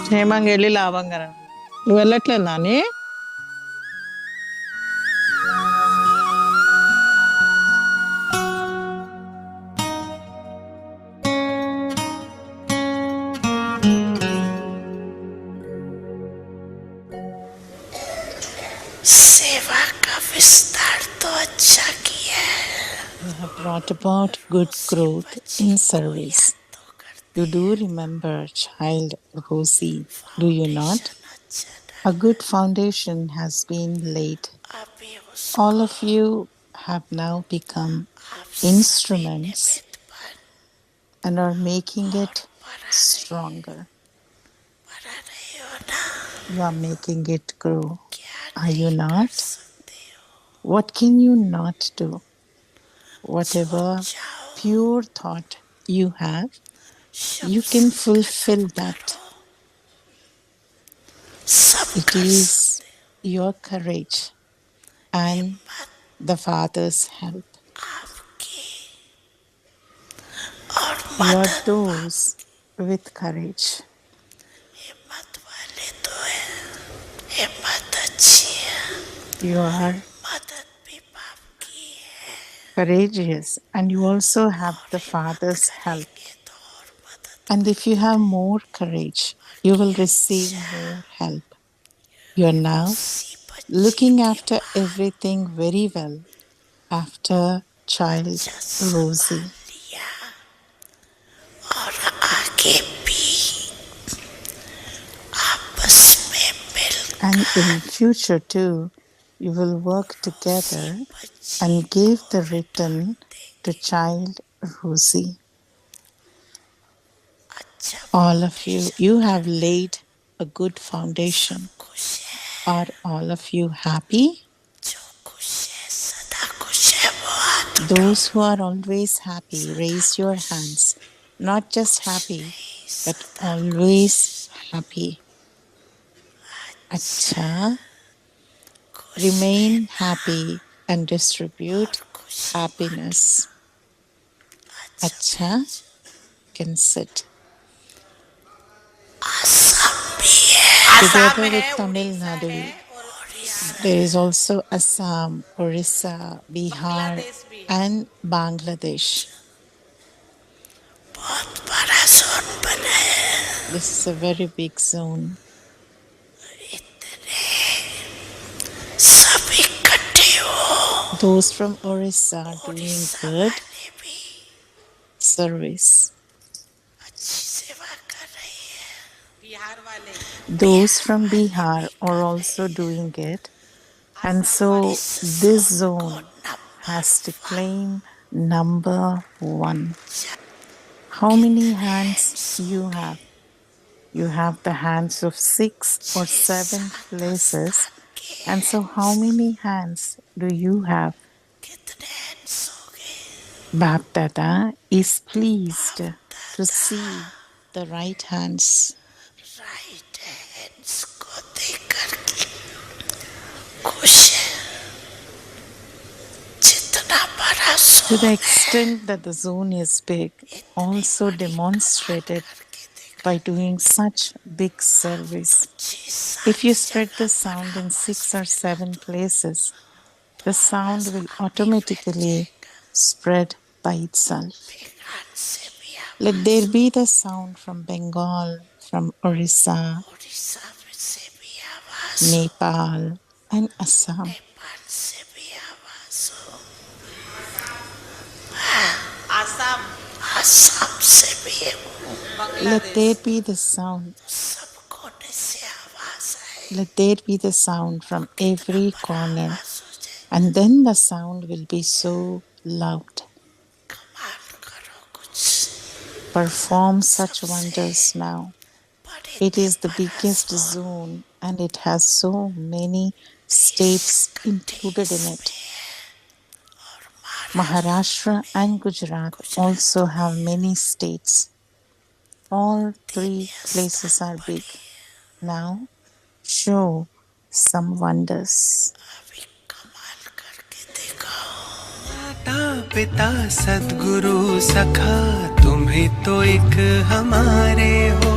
క్షేమంగా వెళ్ళి లాభంగా రా. నువ్వు వెళ్ళట్లేదు నాని? सेवा का विस्तार तो अच्छा किया है. You have brought about good growth in service. You do remember child Rosie, do you not? A good foundation has been laid. अभी All of you have now become instruments and are making it stronger. बना रहे हो ना. You are making it grow. क्या Are you नहीं not? कर सकते हो. What can you not do? Whatever जाओ pure thought you have, सब you can fulfill that. सब It कर is सकते your courage and the Father's help. आपकी और You are मदद those with courage. हिम्मत वाले तो है. हिम्मत अच्छी है. You are मदद भी बाप की है. courageous and you also have the Father's help. ये तो और मदद And if you have more courage, you will receive more help. You are now सी बच्ची looking after everything very well after child Rosie. लिया और आगे भी आपस में मिल And in future too, you will work together and give the return to child Rosie. अच्छा All of you have laid a good foundation. खुश है. Are all of you happy? जो खुश है सदा खुश है वो हाथ Those who are always happy, raise your hands. Not just happy, but always happy. Acha. Remain happy and distribute happiness. Acha. Can sit. Assam भी है. Together with Tamil Nadu, there is also Assam, Orissa, Bihar, and Bangladesh. बहुत बड़ा zone बना है. This is a very big zone. सब इकट्ठे हो. Those from Orissa are doing good ये भी service. अच्छी सेवा कर रही है. बिहार वाले Those from Bihar are also doing it. And so this zone has to claim number 1. How many hands you have? You have the hands of 6 or 7 places. And so how many hands do you have? कितने hands हो गए. Bap Dada is pleased to see the right hands. Right hands को देखकर खुश है. जितना बड़ा To the zone extent that the zone is big, also demonstrated by doing such big service. If you spread the sound in 6 or 7 places, the sound will automatically spread by itself. हाथ से भी आप Let there be the sound from Bengal, from Orissa, Orissa से भी आवाज Nepal, and Assam. Nepal से भी आवाज हो. आसाम आसाम से भी हो. Let there be the sound. सब कोने से आवाज आए. Let there be the sound from every corner. आवाज हो जाए. And then the sound will be so loud. कमाल करो कुछ. Perform such wonders now. बड़े It is the biggest zone and it has so many states included in it. Maharashtra and Gujarat also have many states. All 3 places are big. Now, show some wonders. अभी कमाल करके देखो. माता पिता सद्गुरु सखा तुम ही तो एक हमारे हो.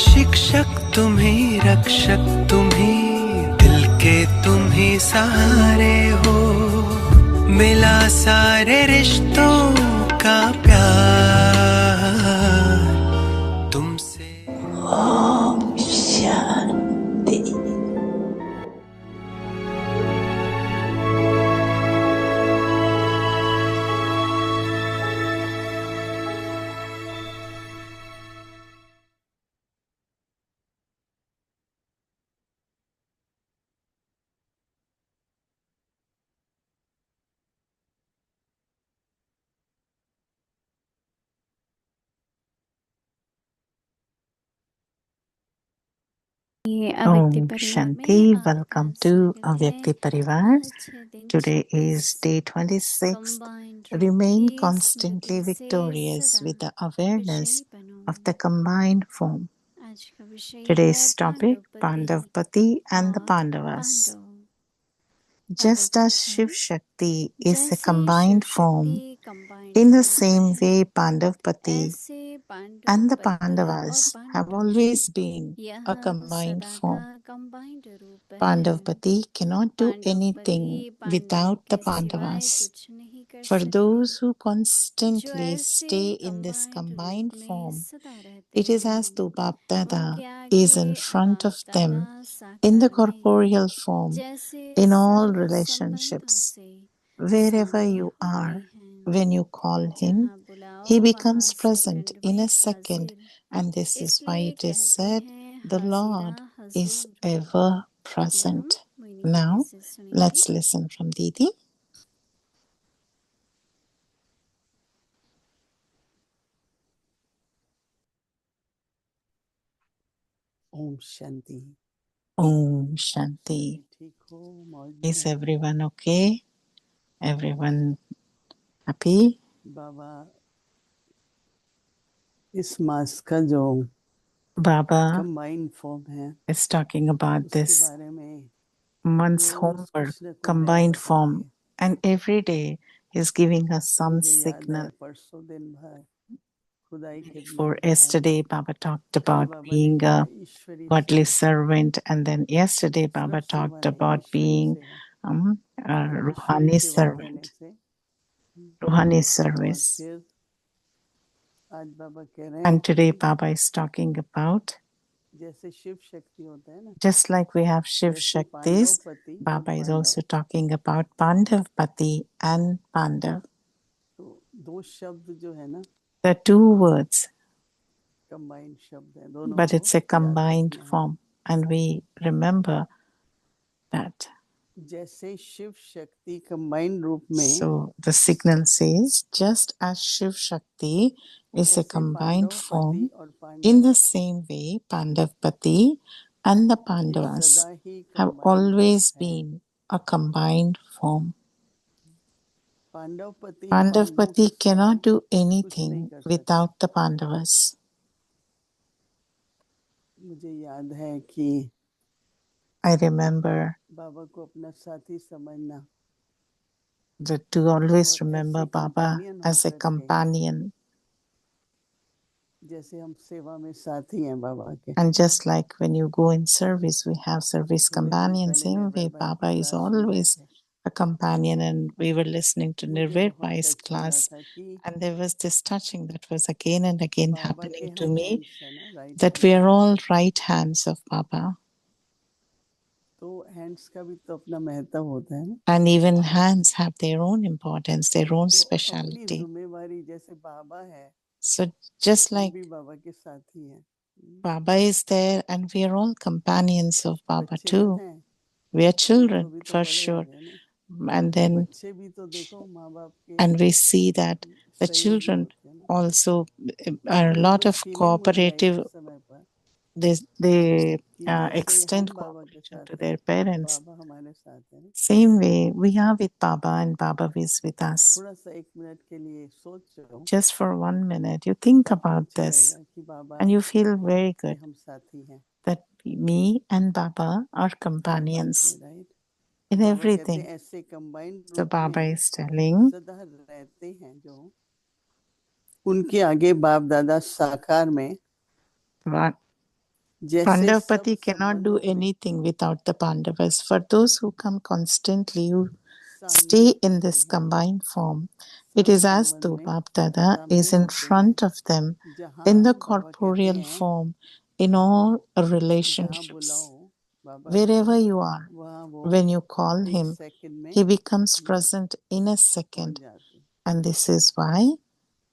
शिक्षक तुम ही रक्षक, तुम ही दिल के, तुम ही सहारे हो। मिला सारे रिश्तों का प्यार तुमसे। Om Shanti. Om Shanti. Welcome to Avyakti Parivar. Today is day 26th. Remain constantly victorious with the awareness of the combined form. Today's topic, Pandavpati and the Pandavas. Just as Shiv Shakti is a combined form, in the same way Pandavpati and the Pandavas have always been a combined form. Pandavpati cannot do anything without the Pandavas. For those who constantly stay in this combined form, it is as though Bap Dada is in front of them in the corporeal form in all relationships. Wherever you are, when you call him, he becomes present in a second, and this is why it is said, the Lord is ever present. Now, let's listen from Didi. Om Shanti. Om Shanti. ठीक हो? मौज में Is हो? everyone okay? Everyone happy? बाबा इस मास का जो Baba combined form है is talking about उसके this बारे में month's रोज homework, कुछ न कुछ नया combined form, बताएंगे। and every day he's giving us some मुझे याद है signal. परसों दिन भर खुदाई खिदमत For में yesterday, Baba talked कल about बाबा ने being कहा a ईश्वरीय godly सेवा, servant, and then yesterday, Baba सिर्फ सेवा talked नहीं, about ईश्वरीय being सेवा। a तो ईश्वरीय Ruhani सेवा कहने servant, से Ruhani और service. फिर आज बाबा कह रहे हैं And today, कि Baba is talking about जैसे शिव शक्ति होता है ना, just like we have Shiv वैसे Shaktis, पांडवपति और Baba is Pandav. also talking about Pandavpati and Pandav. तो दो शब्द जो है ना, The two words, कंबाइंड शब्द है, दोनों but को it's a याद combined रखना है। form, and we remember that. जैसे शिव शक्ति कंबाइंड रूप में, So the signal says, just as Shiv Shakti is a ऐसे combined पांडवपति form, और in Pandav the same way Pandavpati and the ये Pandavas सदा ही have कंबाइंड always है। been a combined form. पांडवपति पांडवों Pandavpati के सिवा cannot do कुछ नहीं anything कर सकते। without the Pandavas. मुझे याद है कि I remember बाबा को अपना साथी समझना that to always और remember ऐसे Baba कंपेनियन as a होकर के, companion. जैसे हम सेवा में साथी हैं बाबा के। And just like when you go in service, we have service थोड़े दिन companions. पहले Same way, निर्भय Baba की is क्लास सुन रहे always थे, a companion. And we were listening to मुझे Nirvair बहुत Bhai's टच हो रहा class, था कि and there was this touching that was again and again बाबा के happening to यहाँ me, हैंड्स है ना, right that we hands. are all right hands of Baba. तो हैंड्स का भी तो अपना महत्व होता है ना। And even hands have their own importance, their own तो अपनी speciality. जिम्मेवारी जैसे बाबा है, So just हम like भी बाबा के साथी हैं। Baba is there, and we are all companions of Baba बच्चे तो too. हैं, We are लेकिन वो children भी तो for बड़े हो sure. गए ना। And तो then बच्चे भी तो देखो माँ बाप के and we see that the सहयोगी children होते हैं ना। also are a तो lot मुझे of फीलिंग हुई है cooperative. एक समय पर They कि जैसे हम extend बाबा के cooperation to साथ हैं, their parents. बाबा हमारे साथ है ना। Same way we are with Baba and Baba is with us. थोड़ा सा एक मिनट के लिए सोच रहा हूँ, Just for 1 minute, you think तो आपको about अच्छा this लगेगा कि बाबा and you feel very के good हम साथी हैं that me and Baba are हर बात companions में, राइट। in बाबा कहते हैं everything. ऐसे कंबाइंड So रूप Baba में is telling सदा रहते हैं जो उनके आगे बाप दादा साकार में what जैसे सब Pandavapati cannot do संबंधों में anything without the Pandavas. For those who come constantly, who सामने stay in होते this हैं, combined form, it सब is as संबंध though में Bap Dada सामने is in होते हैं, front of them in the जहाँ बाबा कहते corporeal हैं form in all जहाँ relationships. बुलाओ बाबा Wherever को, you are, वहाँ वो when you call एक him, सेकंड में he becomes वहाँ present in a पहुंच second. जाते हैं, And this is why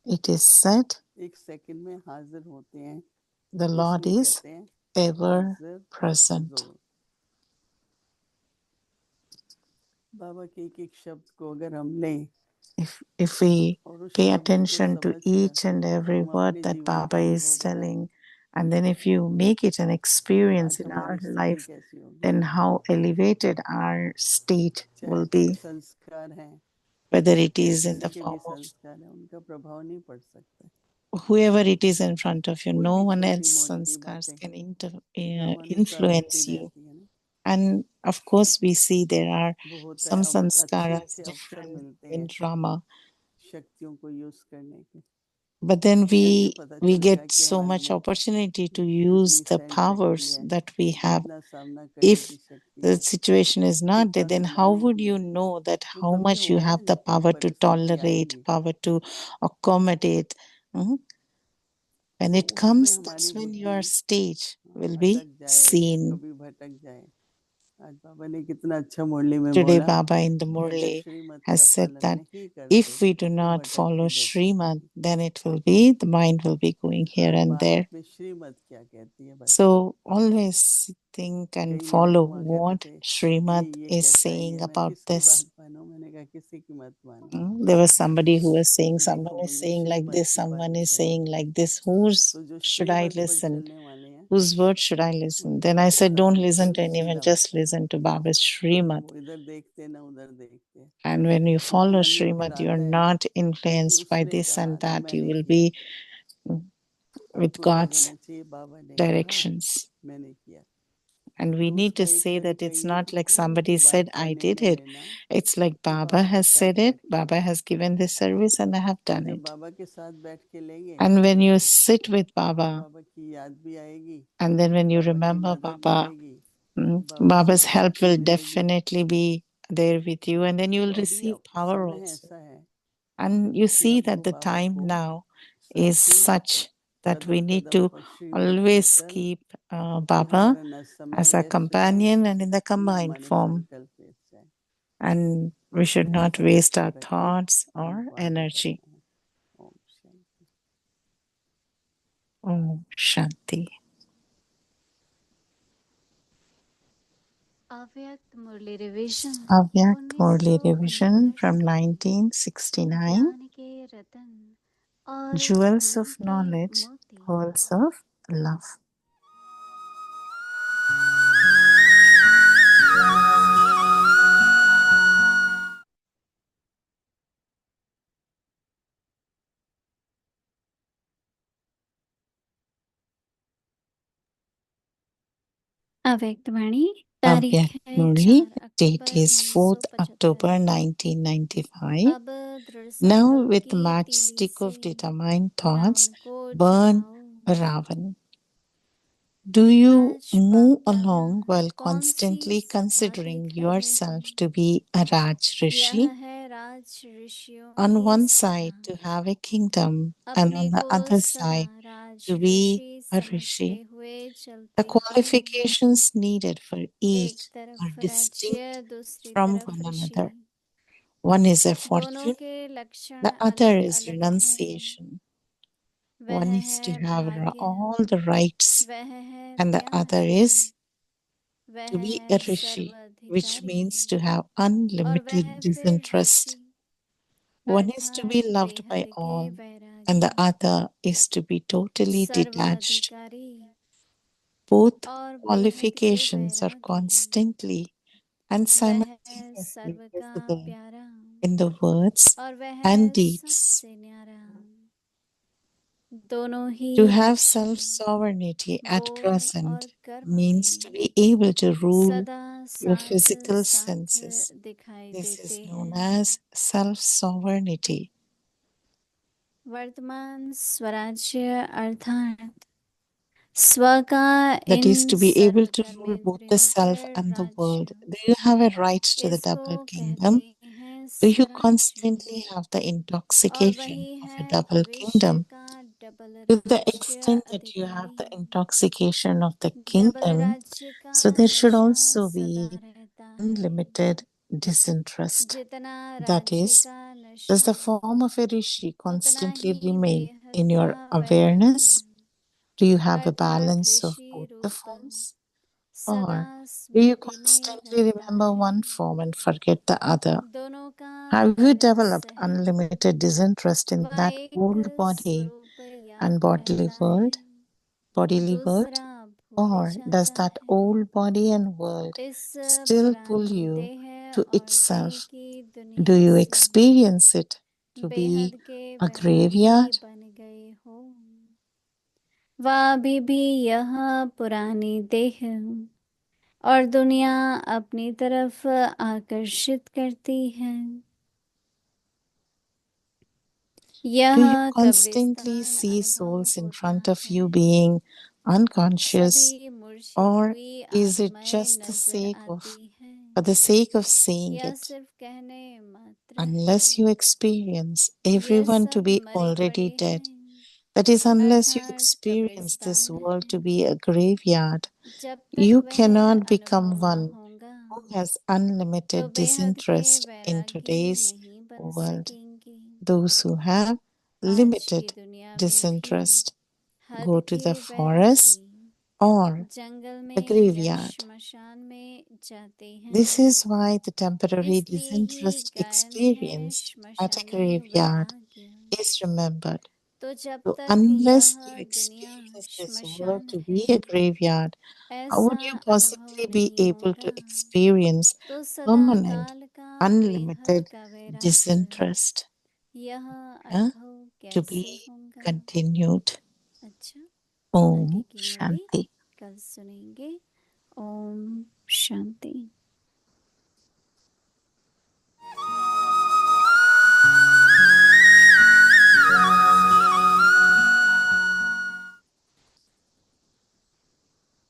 it is said एक सेकंड में हाजिर होते हैं, the Lord इसलिए is कहते हैं ever हाजिर present. हुजूर। बाबा के एक शब्द को अगर हम लें If we और उस pay शब्द को attention to समझकर each and every हम word अपने that जीवन का Baba is अनुभव बनाएं, telling, and then if you make it an तो experience आज in हमारी our स्थिति life, कैसी होगी। then how elevated our state चाहे will be, संस्कार हैं, whether it चाहे is in किसी the के भी form of संस्कार हैं, उनका प्रभाव नहीं पड़ सकता। whoever it is in front of you. कोई No भी one छोटी else मोटी sanskars बातें can क्रमानुसार होती influence you. रहती है ना, And of course, we see there are वो होता some है। अब अच्छे sanskaras अच्छे अवसर different मिलते in हैं drama, शक्तियों को यूज करने के। but then मुझे अभी पता we चलेगा get कि so हमारे much में opportunity to use कितनी the सहन शक्ति powers है, that we have. कितना सामना करने की If शक्ति the है, situation is not there, कितना then how संभालने would की you है। know that वो how तभी much you होगा have ना the जब power to परिस्थिति tolerate, आएगी, power to accommodate? Mhm. When तो it उसमें comes, हमारी that's when your बुद्धि stage will be अटक जाए, seen. कभी भटक जाए। आज बाबा ने कितना अच्छा मुरली में Today, बोला Baba in the कि अगर Murli श्रीमत has का said पालन that नहीं करते if we do तो not follow भटकती गति Srimad, होगी। then it will be, the mind will be going तो here आज and बात there. में श्रीमत क्या कहती है, बस So always think and कई लोग follow वहाँ कहते what थे Srimad ये is कहता है, saying ये मैं about किसकी बात this. मानूं। मैंने कहा किसी की मत मानो, There was somebody who was saying, क्योंकि someone देखो वो is ये saying like श्रीमत this, की someone बातें is कर रहे saying हैं। like this. Whose तो जो should I श्रीमत पर listen? चलने वाले हैं Whose word should I listen? उनके Then I लिए said, सब don't listen to बिल्कुल anyone, सीधा होता just listen to Baba's है। Srimad. वो इधर देखते ना उधर देखते, And when you उनके follow मन में फिर Srimad, you are आता है not कि influenced by उसने this and कहा तो that. You मैंने will किया, be with आपको क्या God's कहना चाहिए, बाबा ने कहा directions. मैंने किया। And we तो need उसका to एक say that तरीका it's ये है not कि like कोई भी somebody बात said, I करने did में it. लेना, It's like तो Baba बाबा के has साथ said it, बैठ के Baba लें। has given this service, and I have और done जब it. बाबा के साथ बैठ के लेंगे And when you sit with तो Baba, बाबा की याद भी आएगी, and then when you बाबा की remember मदद Baba, मिलेगी, बाबा से Baba's help शक्ति will मिलेगी। definitely be there with you, and then you तो will अभी receive power समय also. ऐसा है And you कि see that हमको the बाबा time को now is साथ ही such that we Kadam need Kadam to पर श्रीमत पे always चल keep कि Baba हमारा न समय as a व्यस्त जाए, companion and in the न combined हमारे form. संकल्प व्यस्त जाए। And we should not ऐसा waste निश्चय our रखें, thoughts or हमको आगे energy. बढ़ना है। ओम शांति। Om Shanti. अव्यक्त मुरली revision Avyak Murli Revision 1969 from की 1969. ज्ञान के रतन और Jewels मन of के Knowledge, मोती। Pearls of Love. अव्यक्त वाणी तारीख Avyak है Murli, 4 date October is 4th 1975। October 1995. अब दृढ़ Now, संकल्प with the की तीली matchstick से of determined thoughts, रावण को burn जलाओ। Ravan. Do you आज move बाप दादा along while कौन सी constantly सभा considering दिखाते yourself हैं। to be a Raj यह Rishi? है राज ऋषियों On की one सभा। side, to have a kingdom, and अपने on the को other सदा side, Raj to be Rishi a समझते Rishi. हुए The चलते हैं। qualifications needed for एक each are तरफ distinct राज्य दूसरी from तरफ one Rishi. another. One is a दोनों fortune, के लक्षण the other अलग is अलग हैं। renunciation. वह One is to है have भाग्य, all the rights, वह है and the other प्यार, is वह to be a है rishi, which Sarbadhikari means to have और वह unlimited है फिर disinterest. Rishi One is to be अर्थात loved by बेहद के all, and the Vairagi. other is to be totally detached. Sarbadhikari Both और बेहद के qualifications are Vairagi. constantly and वह है simultaneously सर्व का visible प्यारा in the words और वह and है deeds. सबसे न्यारा। दोनों ही To have पक्ष self में sovereignty at बोल और present कर्म means to में be able to rule सदा your साथ physical साथ senses. दिखाई This देते is known हैं। as self sovereignty. वर्तमान स्वराज्य अर्थात स्व का That in is to be able serve to rule both the कर्मेंद्रियों self पर and the world. राज्य, Do you have a right to the इसको double kingdom? कहते हैं Do you स्वराज्य। constantly have the और intoxication वही of a है double भविष्य kingdom? का डबल To the राज्य extent that you have अधिकारी। the intoxication of the double kingdom, राज्य का so there should नशा also सदा be रहता है। unlimited disinterest. जितना That राज्य is, का does नशा, the form of a rishi उतना constantly ही remain बेहद in का your वैराग्य। awareness? Do you have a अर्थात balance of Rishi both the रूप forms? सदा Or do you स्मृति में constantly रहता remember है। one form and forget the other? दोनों का Have you बैलेंस developed है, unlimited disinterest in वह that एक old body स्वरूप and याद रहता है, bodily world? दूसरा भूल Or does जाता that है। old body and world इस still pull पुरानी you देह to और देह itself? की Do दुनिया you से experience it to be बेहद के a वैरागी graveyard? बन गए हो। वह अभी भी यह पुरानी देह और दुनिया अपनी तरफ आकर्षित करती है। यह Do you constantly कब्रिस्तान see अनुभव souls in होता front of है। you being unconscious? सभी मूर्छित Or हुई is it आत्माएं just the नजर sake of, आती हैं। for the sake of saying यह it? सिर्फ कहने मात्र है। Unless you experience ये everyone to सब be मरे already पड़े dead, हैं, that is, unless you अर्थात experience this कब्रिस्तान world है। to be a graveyard, जब तक you वह cannot अनुभव become न one होगा, who has तो unlimited बेहद के disinterest in वैरागी today's नहीं बन world. सकेंगे। Those who have आज की limited दुनिया में भी disinterest हद go to के the Vairagi forest or jungle the में या graveyard. श्मशान में जाते This हैं। is why the temporary इसलिए ही disinterest गायन है experienced at a श्मशानी graveyard वैराग्य। is remembered. तो जब So, तक unless यह you दुनिया experience this world श्मशान to है, be a graveyard, how ऐसा would you अनुभव possibly be नहीं able होगा, to experience तो सदा permanent, काल का बेहद unlimited का वैराग्य, disinterest? यह Huh? अनुभव To कैसे be होगा। continued. अच्छा, आगे Om की मुरली Shanti. कल सुनेंगे। ओम शांति।